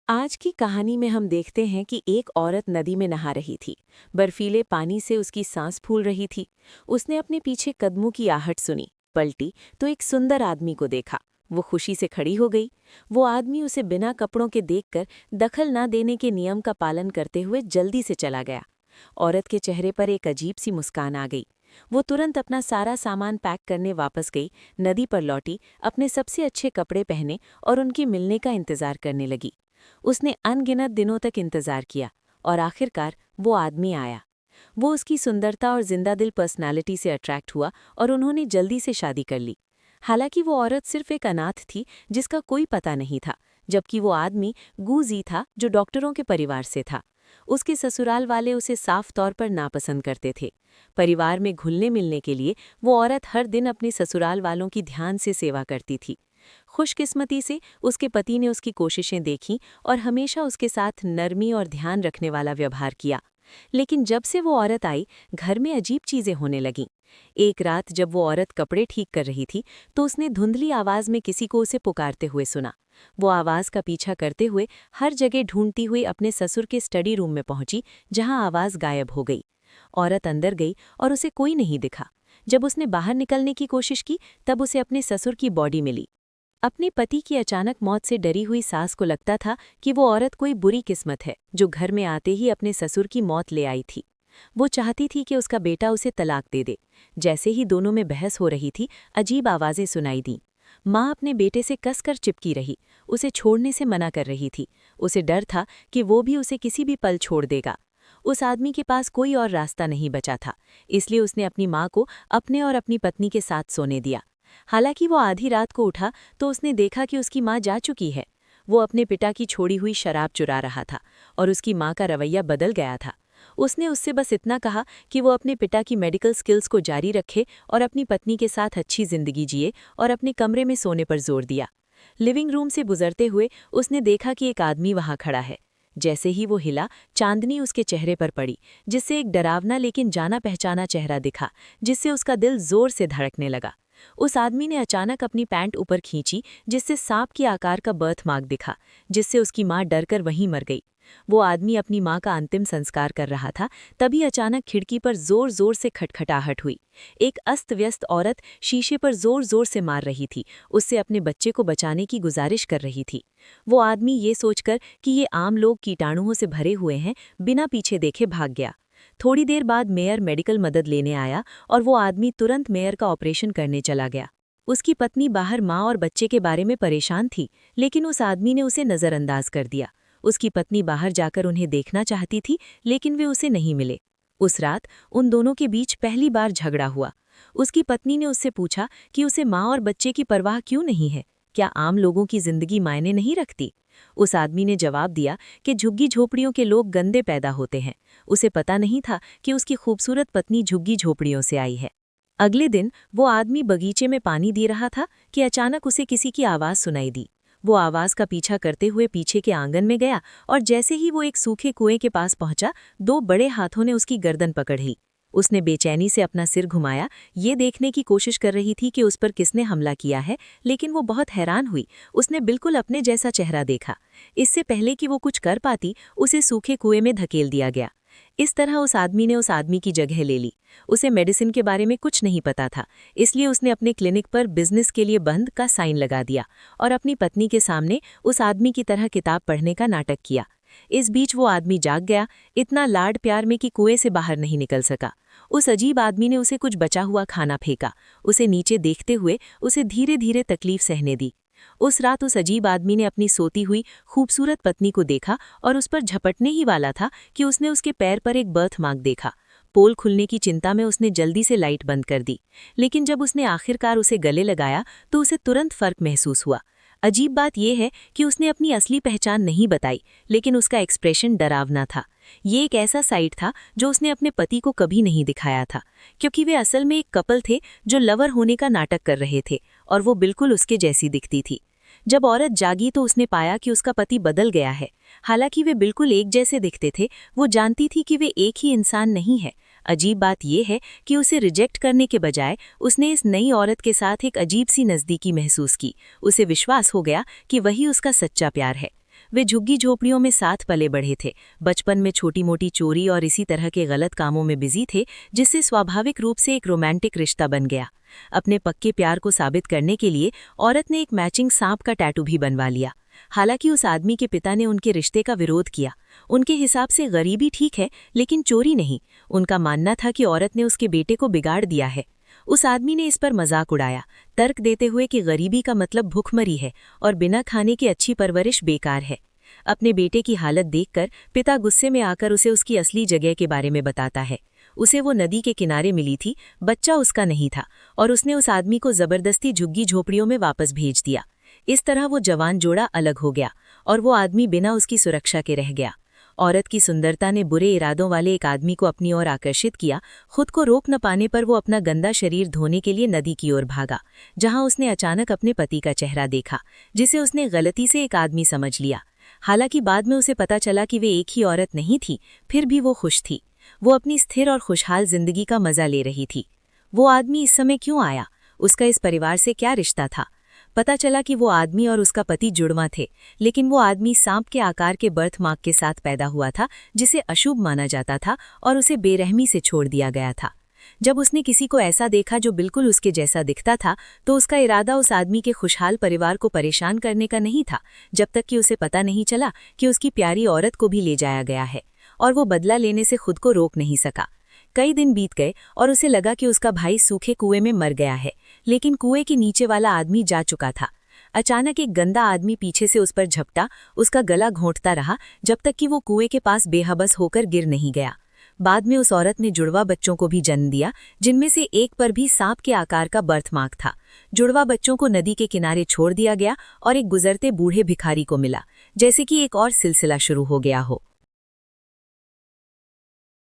आज की कहानी में हम देखते हैं कि एक औरत नदी में नहा रही थी। बर्फीले पानी से उसकी सांस फूल रही थी। उसने अपने पीछे कदमों की आहट सुनी, पलटी तो एक सुंदर आदमी को देखा। वो खुशी से खड़ी हो गई। वो आदमी उसे बिना कपड़ों के देखकर दखल न देने के नियम का पालन करते हुए जल्दी से चला गया। औरत के चेहरे पर एक अजीब सी मुस्कान आ गई। वो तुरंत अपना सारा सामान पैक करने वापस गई, नदी पर लौटी, अपने सबसे अच्छे कपड़े पहने और उनके मिलने का इंतजार करने लगी। उसने अनगिनत दिनों तक इंतजार किया और आखिरकार वो आदमी आया। वो उसकी सुंदरता और जिंदादिल पर्सनालिटी से अट्रैक्ट हुआ और उन्होंने जल्दी से शादी कर ली। हालांकि वो औरत सिर्फ एक अनाथ थी जिसका कोई पता नहीं था, जबकि वो आदमी गूजी था जो डॉक्टरों के परिवार से था। उसके ससुराल वाले उसे साफ तौर पर नापसंद करते थे। परिवार में घुलने मिलने के लिए वो औरत हर दिन अपने ससुराल वालों की ध्यान से सेवा करती थी। खुशकिस्मती से उसके पति ने उसकी कोशिशें देखीं और हमेशा उसके साथ नरमी और ध्यान रखने वाला व्यवहार किया। लेकिन जब से वो औरत आई, घर में अजीब चीजें होने लगीं। एक रात जब वो औरत कपड़े ठीक कर रही थी तो उसने धुंधली आवाज में किसी को उसे पुकारते हुए सुना। वो आवाज का पीछा करते हुए हर जगह ढूंढती हुई अपने ससुर के स्टडी रूम में पहुंची, जहां आवाज गायब हो गई। औरत अंदर गई और उसे कोई नहीं दिखा। जब उसने बाहर निकलने की कोशिश की तब उसे अपने ससुर की बॉडी मिली। अपने पति की अचानक मौत से डरी हुई सास को लगता था कि वो औरत कोई बुरी किस्मत है जो घर में आते ही अपने ससुर की मौत ले आई थी। वो चाहती थी कि उसका बेटा उसे तलाक दे दे। जैसे ही दोनों में बहस हो रही थी, अजीब आवाजें सुनाई दी। माँ अपने बेटे से कसकर चिपकी रही, उसे छोड़ने से मना कर रही थी। उसे डर था कि वो भी उसे किसी भी पल छोड़ देगा। उस आदमी के पास कोई और रास्ता नहीं बचा था, इसलिए उसने अपनी माँ को अपने और अपनी पत्नी के साथ सोने दिया। हालांकि वो आधी रात को उठा तो उसने देखा कि उसकी माँ जा चुकी है। वो अपने पिता की छोड़ी हुई शराब चुरा रहा था और उसकी माँ का रवैया बदल गया था। उसने उससे बस इतना कहा कि वो अपने पिता की मेडिकल स्किल्स को जारी रखे और अपनी पत्नी के साथ अच्छी जिंदगी जिए, और अपने कमरे में सोने पर जोर दिया। लिविंग रूम से गुजरते हुए उसने देखा कि एक आदमी वहां खड़ा है। जैसे ही वो हिला, चांदनी उसके चेहरे पर पड़ी, जिससे एक डरावना लेकिन जाना पहचाना चेहरा दिखा, जिससे उसका दिल जोर से धड़कने लगा। उस आदमी ने अचानक अपनी पैंट ऊपर खींची, जिससे सांप के आकार का बर्थ मार्क दिखा, जिससे उसकी माँ डरकर वहीं मर गई। वो आदमी अपनी माँ का अंतिम संस्कार कर रहा था, तभी अचानक खिड़की पर जोर जोर से खटखटाहट हुई। एक अस्त व्यस्त औरत शीशे पर जोर जोर से मार रही थी, उससे अपने बच्चे को बचाने की गुजारिश कर रही थी। वो आदमी ये सोचकर कि ये आम लोग कीटाणुओं से भरे हुए हैं, बिना पीछे देखे भाग गया। थोड़ी देर बाद मेयर मेडिकल मदद लेने आया और वो आदमी तुरंत मेयर का ऑपरेशन करने चला गया। उसकी पत्नी बाहर माँ और बच्चे के बारे में परेशान थी, लेकिन उस आदमी ने उसे नज़रअंदाज कर दिया। उसकी पत्नी बाहर जाकर उन्हें देखना चाहती थी, लेकिन वे उसे नहीं मिले। उस रात उन दोनों के बीच पहली बार झगड़ा हुआ। उसकी पत्नी ने उससे पूछा कि उसे माँ और बच्चे की परवाह क्यों नहीं है, क्या आम लोगों की जिंदगी मायने नहीं रखती। उस आदमी ने जवाब दिया कि झुग्गी झोपड़ियों के लोग गंदे पैदा होते हैं। उसे पता नहीं था कि उसकी खूबसूरत पत्नी झुग्गी झोपड़ियों से आई है। अगले दिन वो आदमी बगीचे में पानी दे रहा था कि अचानक उसे किसी की आवाज़ सुनाई दी। वो आवाज़ का पीछा करते हुए पीछे के आंगन में गया और जैसे ही वो एक सूखे कुएं के पास पहुंचा, दो बड़े हाथों ने उसकी गर्दन पकड़ ली। उसने बेचैनी से अपना सिर घुमाया, ये देखने की कोशिश कर रही थी कि उस पर किसने हमला किया है, लेकिन वो बहुत हैरान हुई। उसने बिल्कुल अपने जैसा चेहरा देखा। इससे पहले कि वो कुछ कर पाती, उसे सूखे कुएं में धकेल दिया गया। इस तरह उस आदमी ने उस आदमी की जगह ले ली। उसे मेडिसिन के बारे में कुछ नहीं पता था, इसलिए उसने अपने क्लिनिक पर बिजनेस के लिए बंद का साइन लगा दिया और अपनी पत्नी के सामने उस आदमी की तरह किताब पढ़ने का नाटक किया। इस बीच वो आदमी जाग गया, इतना लाड प्यार में कि कुएं से बाहर नहीं निकल सका। उस अजीब आदमी ने उसे कुछ बचा हुआ खाना फेंका। उसे नीचे देखते हुए उसे धीरे धीरे तकलीफ सहने दी। उस रात उस अजीब आदमी ने अपनी सोती हुई खूबसूरत पत्नी को देखा और उस पर झपटने ही वाला था कि उसने उसके पैर पर एक बर्थ मार्क देखा। पोल खुलने की चिंता में उसने जल्दी से लाइट बंद कर दी, लेकिन जब उसने आखिरकार उसे गले लगाया तो उसे तुरंत फर्क महसूस हुआ। अजीब बात यह है कि उसने अपनी असली पहचान नहीं बताई, लेकिन उसका एक्सप्रेशन डरावना था। ये एक ऐसा साइड था जो उसने अपने पति को कभी नहीं दिखाया था, क्योंकि वे असल में एक कपल थे जो लवर होने का नाटक कर रहे थे और वो बिल्कुल उसके जैसी दिखती थी। जब औरत जागी तो उसने पाया कि उसका पति बदल गया है। हालांकि वे बिल्कुल एक जैसे दिखते थे, वो जानती थी कि वे एक ही इंसान नहीं है। अजीब बात यह है कि उसे रिजेक्ट करने के बजाय उसने इस नई औरत के साथ एक अजीब सी नज़दीकी महसूस की। उसे विश्वास हो गया कि वही उसका सच्चा प्यार है। वे झुग्गी झोपड़ियों में साथ पले बढ़े थे, बचपन में छोटी मोटी चोरी और इसी तरह के गलत कामों में बिजी थे, जिससे स्वाभाविक रूप से एक रोमांटिक रिश्ता बन गया। अपने पक्के प्यार को साबित करने के लिए औरत ने एक मैचिंग सांप का टैटू भी बनवा लिया। हालांकि उस आदमी के पिता ने उनके रिश्ते का विरोध किया। उनके हिसाब से गरीबी ठीक है, लेकिन चोरी नहीं। उनका मानना था कि औरत ने उसके बेटे को बिगाड़ दिया है। उस आदमी ने इस पर मजाक उड़ाया, तर्क देते हुए कि गरीबी का मतलब भूखमरी है और बिना खाने की अच्छी परवरिश बेकार है। अपने बेटे की हालत देखकर पिता गुस्से में आकर उसे उसकी असली जगह के बारे में बताता है। उसे वो नदी के किनारे मिली थी, बच्चा उसका नहीं था, और उसने उस आदमी को जबरदस्ती झुग्गी झोपड़ियों में वापस भेज दिया। इस तरह वो जवान जोड़ा अलग हो गया और वो आदमी बिना उसकी सुरक्षा के रह गया। औरत की सुंदरता ने बुरे इरादों वाले एक आदमी को अपनी ओर आकर्षित किया। खुद को रोक न पाने पर वो अपना गंदा शरीर धोने के लिए नदी की ओर भागा, जहां उसने अचानक अपने पति का चेहरा देखा, जिसे उसने गलती से एक आदमी समझ लिया। हालांकि बाद में उसे पता चला कि वे एक ही औरत नहीं थी, फिर भी वो खुश थी। वो अपनी स्थिर और खुशहाल जिंदगी का मजा ले रही थी। वो आदमी इस समय क्यों आया? उसका इस परिवार से क्या रिश्ता था? पता चला कि वो आदमी और उसका पति जुड़वा थे, लेकिन वो आदमी सांप के आकार के बर्थमार्क के साथ पैदा हुआ था, जिसे अशुभ माना जाता था और उसे बेरहमी से छोड़ दिया गया था। जब उसने किसी को ऐसा देखा जो बिल्कुल उसके जैसा दिखता था, तो उसका इरादा उस आदमी के खुशहाल परिवार को परेशान करने का नहीं था, जब तक कि उसे पता नहीं चला कि उसकी प्यारी औरत को भी ले जाया गया है, और वो बदला लेने से खुद को रोक नहीं सका। कई दिन बीत गए और उसे लगा कि उसका भाई सूखे कुएं में मर गया है, लेकिन कुएं के नीचे वाला आदमी जा चुका था। अचानक एक गंदा आदमी पीछे से उस पर झपटा, उसका गला घोंटता रहा जब तक कि वो कुएं के पास बेहबस होकर गिर नहीं गया। बाद में उस औरत ने जुड़वा बच्चों को भी जन्म दिया, जिनमें से एक पर भी सांप के आकार का बर्थमार्क था। जुड़वा बच्चों को नदी के किनारे छोड़ दिया गया और एक गुजरते बूढ़े भिखारी को मिला, जैसे कि एक और सिलसिला शुरू हो गया हो।